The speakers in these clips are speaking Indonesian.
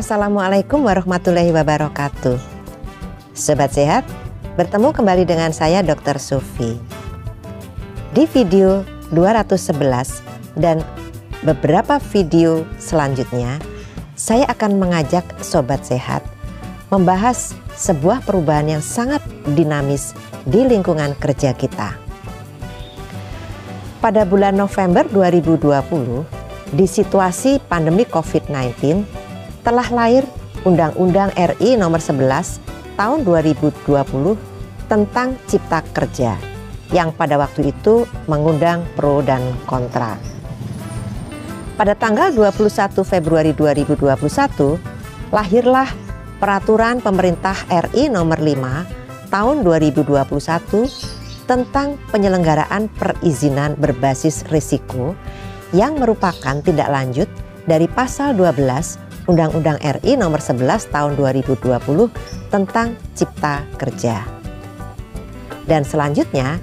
Assalamualaikum warahmatullahi wabarakatuh. Sobat Sehat, bertemu kembali dengan saya Dr. Sufi. Di video 211 dan beberapa video selanjutnya, saya akan mengajak Sobat Sehat membahas sebuah perubahan yang sangat dinamis di lingkungan kerja kita. Pada bulan November 2020, di situasi pandemi COVID-19, telah lahir Undang-Undang RI Nomor 11 Tahun 2020 tentang Cipta Kerja, yang pada waktu itu mengundang pro dan kontra. Pada tanggal 21 Februari 2021, lahirlah Peraturan Pemerintah RI Nomor 5 Tahun 2021 tentang penyelenggaraan perizinan berbasis risiko, yang merupakan tindak lanjut dari pasal 12 Undang-Undang RI Nomor 11 Tahun 2020 tentang Cipta Kerja. Dan selanjutnya,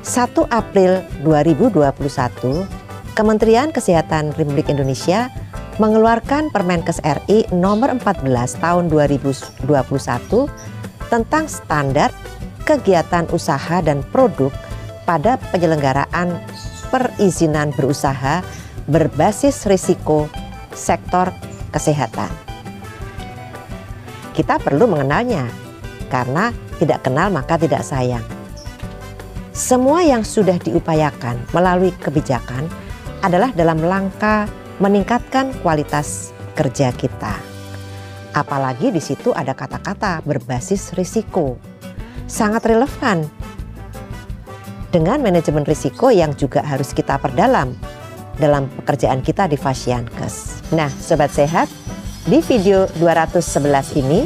1 April 2021, Kementerian Kesehatan Republik Indonesia mengeluarkan Permenkes RI Nomor 14 Tahun 2021 tentang standar kegiatan usaha dan produk pada penyelenggaraan perizinan berusaha berbasis risiko sektor kesehatan. Kita perlu mengenalnya, karena tidak kenal maka tidak sayang. Semua yang sudah diupayakan melalui kebijakan adalah dalam rangka meningkatkan kualitas kerja kita. Apalagi di situ ada kata-kata berbasis risiko. Sangat relevan dengan manajemen risiko yang juga harus kita perdalam dalam pekerjaan kita di Fasiankes. Nah, Sobat Sehat, di video 211 ini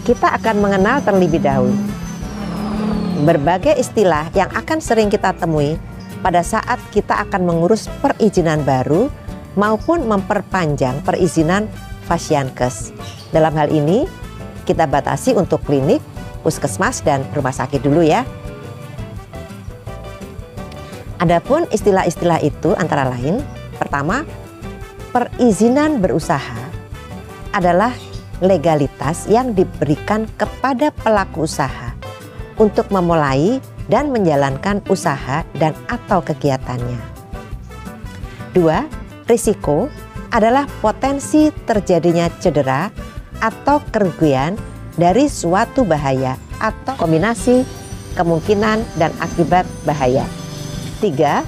kita akan mengenal terlebih dahulu berbagai istilah yang akan sering kita temui pada saat kita akan mengurus perizinan baru maupun memperpanjang perizinan Fasiankes. Dalam hal ini kita batasi untuk klinik, puskesmas, dan rumah sakit dulu ya. Adapun istilah-istilah itu antara lain, pertama, perizinan berusaha adalah legalitas yang diberikan kepada pelaku usaha untuk memulai dan menjalankan usaha dan atau kegiatannya. 2. Risiko adalah potensi terjadinya cedera atau kerugian dari suatu bahaya atau kombinasi kemungkinan dan akibat bahaya. 3.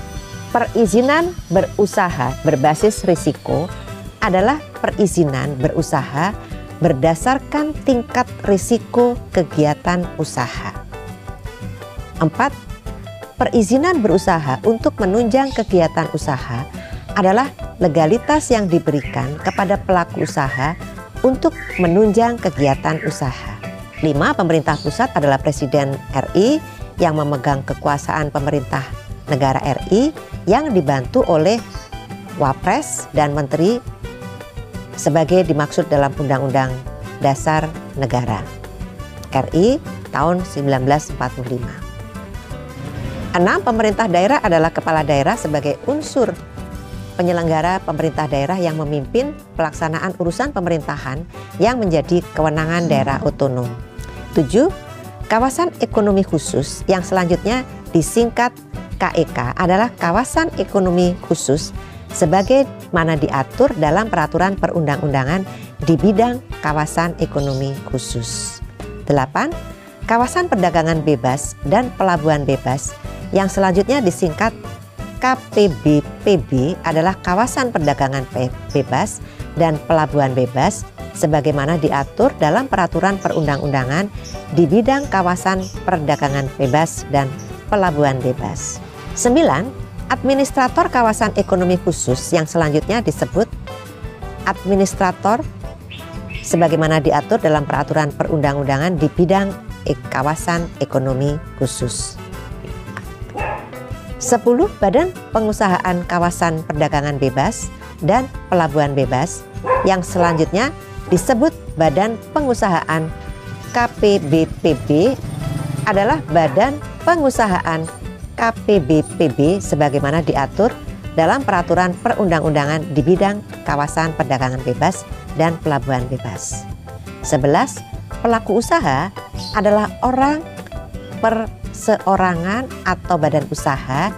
Perizinan berusaha berbasis risiko adalah perizinan berusaha berdasarkan tingkat risiko kegiatan usaha. 4. Perizinan berusaha untuk menunjang kegiatan usaha adalah legalitas yang diberikan kepada pelaku usaha untuk menunjang kegiatan usaha. 5. Pemerintah pusat adalah Presiden RI yang memegang kekuasaan pemerintah negara RI yang dibantu oleh Wapres dan Menteri sebagai dimaksud dalam Undang-Undang Dasar Negara RI tahun 1945. 6. Pemerintah daerah adalah kepala daerah sebagai unsur penyelenggara pemerintah daerah yang memimpin pelaksanaan urusan pemerintahan yang menjadi kewenangan daerah otonom. 7. Kawasan ekonomi khusus yang selanjutnya disingkat KEK adalah kawasan ekonomi khusus sebagai mana diatur dalam peraturan perundang-undangan di bidang kawasan ekonomi khusus. 8. Kawasan perdagangan bebas dan pelabuhan bebas yang selanjutnya disingkat KPBPB adalah kawasan perdagangan bebas dan pelabuhan bebas sebagaimana diatur dalam peraturan perundang-undangan di bidang kawasan perdagangan bebas dan pelabuhan bebas. 9. Administrator kawasan ekonomi khusus yang selanjutnya disebut administrator sebagaimana diatur dalam peraturan perundang-undangan di bidang kawasan ekonomi khusus. 10. Badan Pengusahaan Kawasan Perdagangan Bebas dan Pelabuhan Bebas yang selanjutnya disebut Badan Pengusahaan KPBPB adalah Badan Pengusahaan KPBPB sebagaimana diatur dalam peraturan perundang-undangan di bidang kawasan perdagangan bebas dan pelabuhan bebas. 11. Pelaku usaha adalah orang, perseorangan atau badan usaha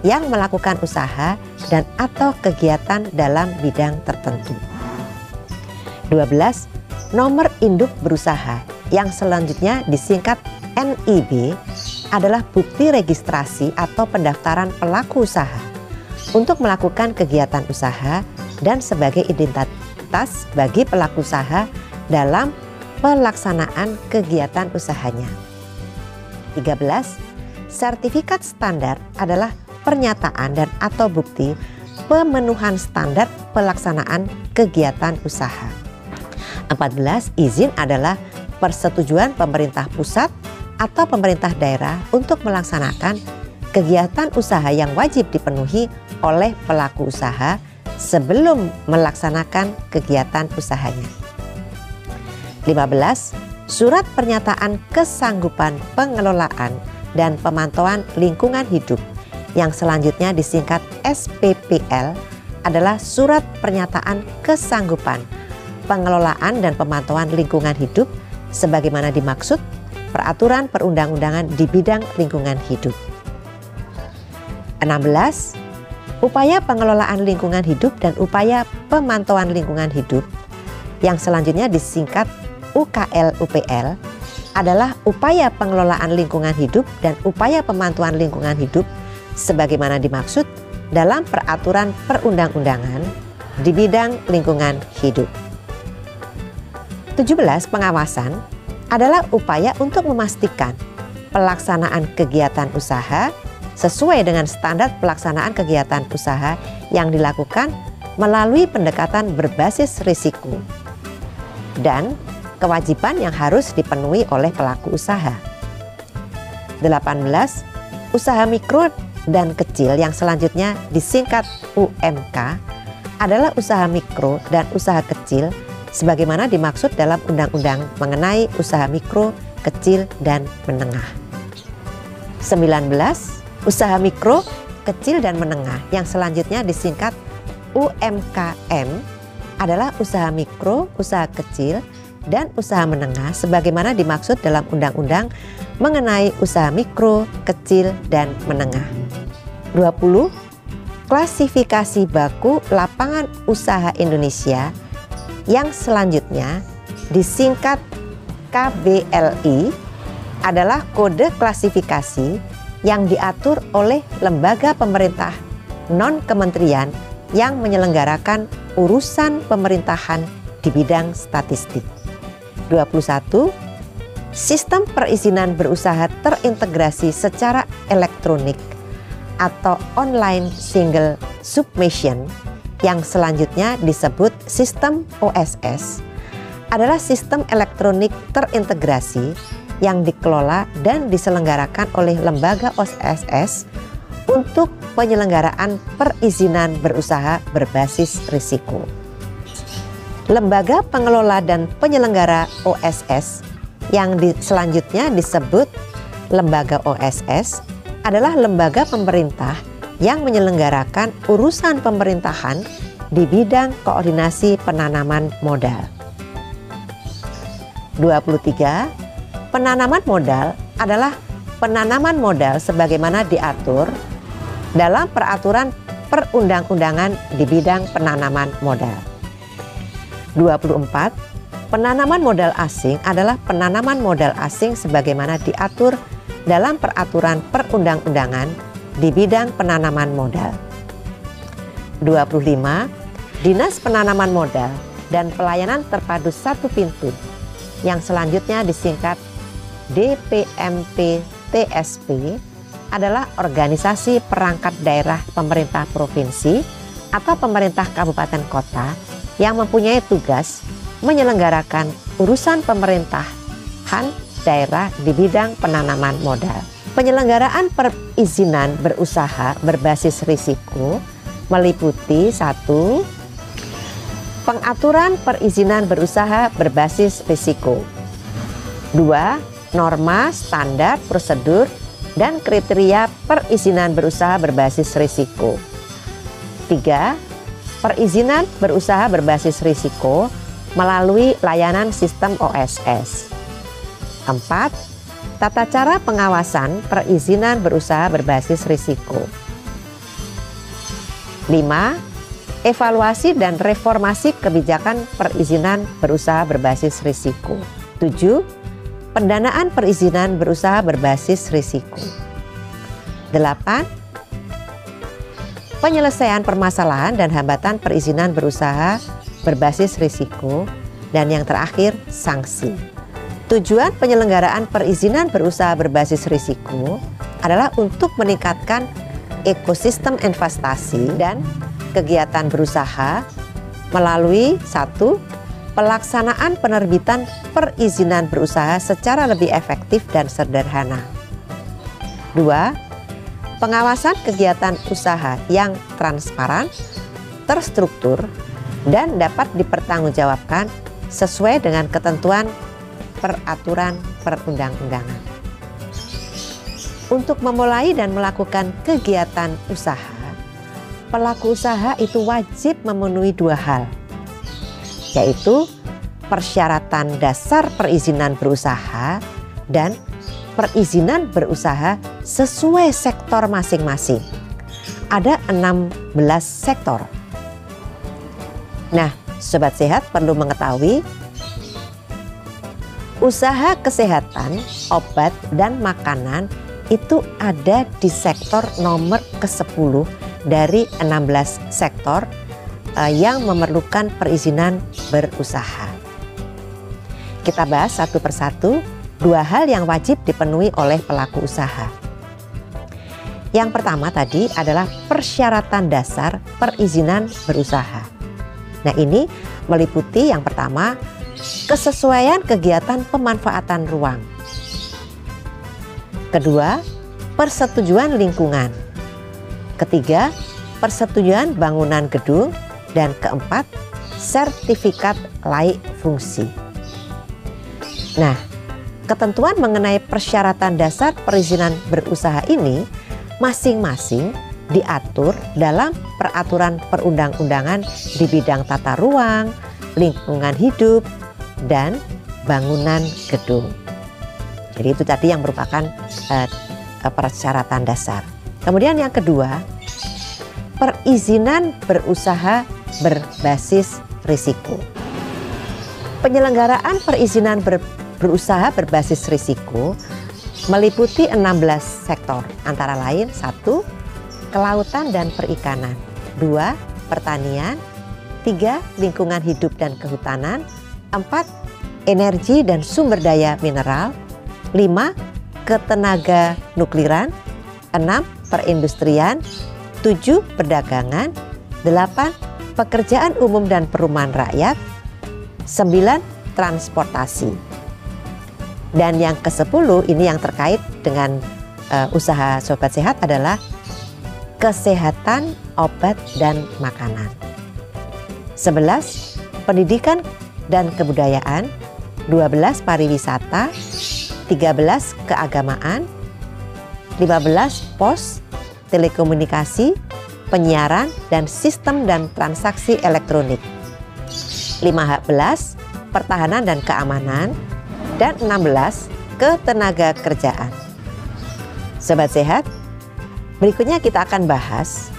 yang melakukan usaha dan atau kegiatan dalam bidang tertentu. 12. Nomor induk berusaha yang selanjutnya disingkat NIB adalah bukti registrasi atau pendaftaran pelaku usaha untuk melakukan kegiatan usaha dan sebagai identitas bagi pelaku usaha dalam pelaksanaan kegiatan usahanya. 13. Sertifikat standar adalah pernyataan dan atau bukti pemenuhan standar pelaksanaan kegiatan usaha. 14. Izin adalah persetujuan pemerintah pusat atau pemerintah daerah untuk melaksanakan kegiatan usaha yang wajib dipenuhi oleh pelaku usaha sebelum melaksanakan kegiatan usahanya. 15. Surat pernyataan kesanggupan pengelolaan dan pemantauan lingkungan hidup yang selanjutnya disingkat SPPL adalah surat pernyataan kesanggupan pengelolaan dan pemantauan lingkungan hidup sebagaimana dimaksud peraturan perundang-undangan di bidang lingkungan hidup. 16. Upaya pengelolaan lingkungan hidup dan upaya pemantauan lingkungan hidup yang selanjutnya disingkat UKL-UPL adalah upaya pengelolaan lingkungan hidup dan upaya pemantauan lingkungan hidup sebagaimana dimaksud dalam peraturan perundang-undangan di bidang lingkungan hidup. 17. Pengawasan adalah upaya untuk memastikan pelaksanaan kegiatan usaha sesuai dengan standar pelaksanaan kegiatan usaha yang dilakukan melalui pendekatan berbasis risiko dan kewajiban yang harus dipenuhi oleh pelaku usaha. 18. Usaha mikro dan kecil yang selanjutnya disingkat UMK adalah usaha mikro dan usaha kecil sebagaimana dimaksud dalam undang-undang mengenai usaha mikro, kecil, dan menengah. 19. Usaha mikro, kecil, dan menengah yang selanjutnya disingkat UMKM adalah usaha mikro, usaha kecil, dan usaha menengah sebagaimana dimaksud dalam undang-undang mengenai usaha mikro, kecil, dan menengah. 20. Klasifikasi baku lapangan usaha Indonesia yang selanjutnya disingkat KBLI adalah kode klasifikasi yang diatur oleh lembaga pemerintah non-kementerian yang menyelenggarakan urusan pemerintahan di bidang statistik. 21. Sistem perizinan berusaha terintegrasi secara elektronik atau online single submission yang selanjutnya disebut sistem OSS adalah sistem elektronik terintegrasi yang dikelola dan diselenggarakan oleh lembaga OSS untuk penyelenggaraan perizinan berusaha berbasis risiko. Lembaga pengelola dan penyelenggara OSS yang selanjutnya disebut lembaga OSS adalah lembaga pemerintah yang menyelenggarakan urusan pemerintahan di bidang koordinasi penanaman modal. 23. Penanaman modal adalah penanaman modal sebagaimana diatur dalam peraturan perundang-undangan di bidang penanaman modal. 24. Penanaman modal asing adalah penanaman modal asing sebagaimana diatur dalam peraturan perundang-undangan di bidang penanaman modal. 25. Dinas Penanaman Modal dan Pelayanan Terpadu Satu Pintu yang selanjutnya disingkat DPMP-TSP adalah organisasi perangkat daerah pemerintah provinsi atau pemerintah kabupaten kota yang mempunyai tugas menyelenggarakan urusan pemerintahan daerah di bidang penanaman modal. Penyelenggaraan perizinan berusaha berbasis risiko meliputi 1. Pengaturan perizinan berusaha berbasis risiko. 2. Norma, standar, prosedur, dan kriteria perizinan berusaha berbasis risiko. 3. Perizinan berusaha berbasis risiko melalui layanan sistem OSS. 4. Tata cara pengawasan perizinan berusaha berbasis risiko. 5. Evaluasi dan reformasi kebijakan perizinan berusaha berbasis risiko. 7. Pendanaan perizinan berusaha berbasis risiko. 8. Penyelesaian permasalahan dan hambatan perizinan berusaha berbasis risiko. Dan yang terakhir, sanksi. Tujuan penyelenggaraan perizinan berusaha berbasis risiko adalah untuk meningkatkan ekosistem investasi dan kegiatan berusaha melalui 1. Pelaksanaan penerbitan perizinan berusaha secara lebih efektif dan sederhana. 2. Pengawasan kegiatan usaha yang transparan, terstruktur, dan dapat dipertanggungjawabkan sesuai dengan ketentuan peraturan perundang-undangan. Untuk memulai dan melakukan kegiatan usaha, pelaku usaha itu wajib memenuhi 2 hal, yaitu persyaratan dasar perizinan berusaha dan perizinan berusaha sesuai sektor masing-masing. Ada 16 sektor. Nah, Sobat Sehat perlu mengetahui usaha kesehatan, obat, dan makanan itu ada di sektor nomor ke-10 dari 16 sektor yang memerlukan perizinan berusaha. Kita bahas satu persatu 2 hal yang wajib dipenuhi oleh pelaku usaha. Yang pertama tadi adalah persyaratan dasar perizinan berusaha. Nah, ini meliputi yang pertama, kesesuaian kegiatan pemanfaatan ruang. Kedua, persetujuan lingkungan. Ketiga, persetujuan bangunan gedung. Dan keempat, sertifikat layak fungsi. Nah, ketentuan mengenai persyaratan dasar perizinan berusaha ini masing-masing diatur dalam peraturan perundang-undangan di bidang tata ruang, lingkungan hidup, dan bangunan gedung. Jadi itu tadi yang merupakan persyaratan dasar. Kemudian yang kedua, perizinan berusaha berbasis risiko. Penyelenggaraan perizinan berusaha berbasis risiko meliputi 16 sektor, antara lain 1. Kelautan dan perikanan, 2. Pertanian, 3. Lingkungan hidup dan kehutanan, 4. Energi dan sumber daya mineral, 5. Ketenaga nukliran, 6. Perindustrian, 7. Perdagangan, 8. Pekerjaan umum dan perumahan rakyat, 9. Transportasi. Dan yang ke-10 ini yang terkait dengan usaha Sobat Sehat adalah kesehatan, obat, dan makanan. 11. Pendidikan dan kebudayaan, 12. Pariwisata, 13. Keagamaan, 15. Pos, telekomunikasi, penyiaran, dan sistem dan transaksi elektronik. 15. Pertahanan dan keamanan, dan 16. Ketenaga kerjaan. Sobat Sehat, berikutnya kita akan bahas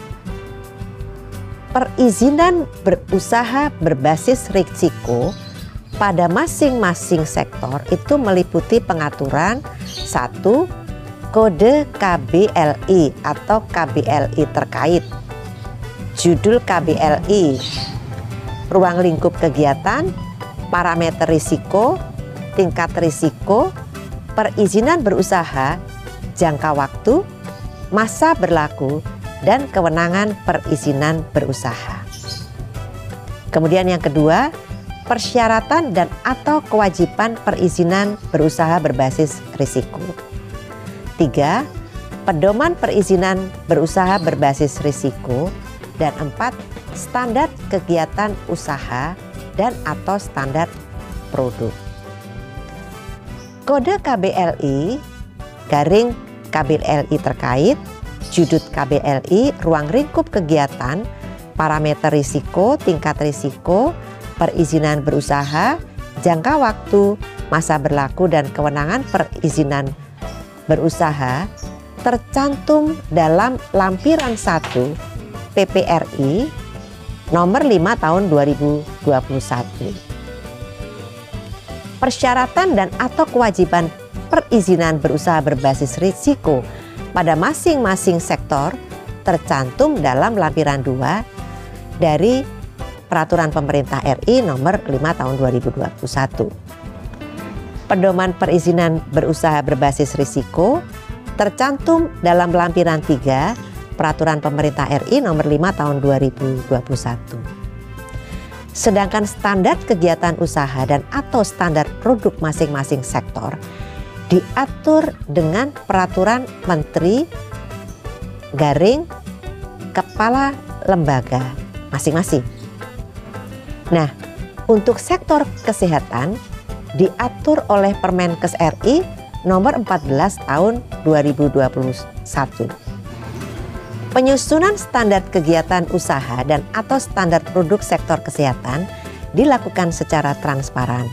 perizinan berusaha berbasis risiko pada masing-masing sektor itu meliputi pengaturan 1. Kode KBLI atau KBLI terkait, judul KBLI, ruang lingkup kegiatan, parameter risiko, tingkat risiko, perizinan berusaha, jangka waktu, masa berlaku, dan kewenangan perizinan berusaha. Kemudian yang kedua, persyaratan dan atau kewajiban perizinan berusaha berbasis risiko. 3. Pedoman perizinan berusaha berbasis risiko. Dan 4. Standar kegiatan usaha dan atau standar produk. Kode KBLI, garing KBLI terkait, judul KBLI, ruang lingkup kegiatan, parameter risiko, tingkat risiko, perizinan berusaha, jangka waktu, masa berlaku dan kewenangan perizinan berusaha tercantum dalam lampiran 1 PPRI nomor 5 tahun 2021. Persyaratan dan atau kewajiban perizinan berusaha berbasis risiko pada masing-masing sektor tercantum dalam lampiran 2 dari Peraturan Pemerintah RI nomor 5 tahun 2021. Pedoman perizinan berusaha berbasis risiko tercantum dalam lampiran 3 Peraturan Pemerintah RI nomor 5 tahun 2021. Sedangkan standar kegiatan usaha dan atau standar produk masing-masing sektor diatur dengan Peraturan Menteri garing Kepala Lembaga masing-masing. Nah, untuk sektor kesehatan diatur oleh Permenkes RI nomor 14 tahun 2021. Penyusunan standar kegiatan usaha dan atau standar produk sektor kesehatan dilakukan secara transparan,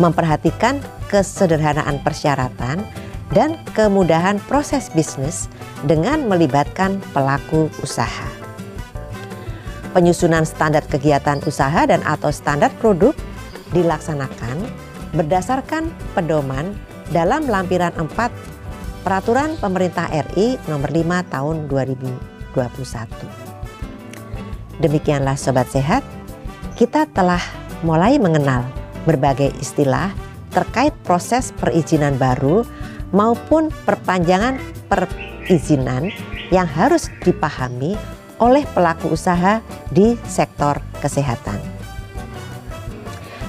memperhatikan kesederhanaan persyaratan dan kemudahan proses bisnis dengan melibatkan pelaku usaha. Penyusunan standar kegiatan usaha dan atau standar produk dilaksanakan berdasarkan pedoman dalam lampiran 4 Peraturan Pemerintah RI nomor 5 tahun 2021. Demikianlah Sobat Sehat, kita telah mulai mengenal berbagai istilah terkait proses perizinan baru maupun perpanjangan perizinan yang harus dipahami oleh pelaku usaha di sektor kesehatan.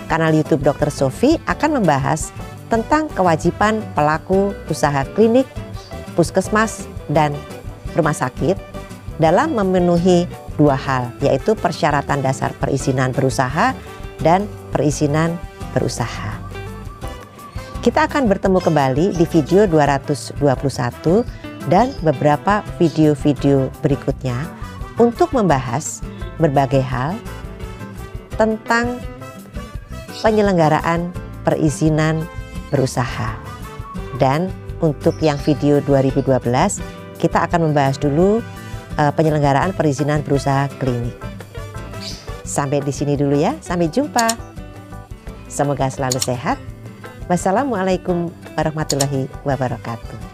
Kanal YouTube Dr. Sofi akan membahas tentang kewajiban pelaku usaha klinik, puskesmas, dan rumah sakit dalam memenuhi 2 hal, yaitu persyaratan dasar perizinan berusaha dan perizinan berusaha. Kita akan bertemu kembali di video 221 dan beberapa video-video berikutnya untuk membahas berbagai hal tentang penyelenggaraan perizinan berusaha. Dan untuk yang video 2012 kita akan membahas dulu penyelenggaraan perizinan berusaha klinik. Sampai di sini dulu ya, sampai jumpa. Semoga selalu sehat. Wassalamualaikum warahmatullahi wabarakatuh.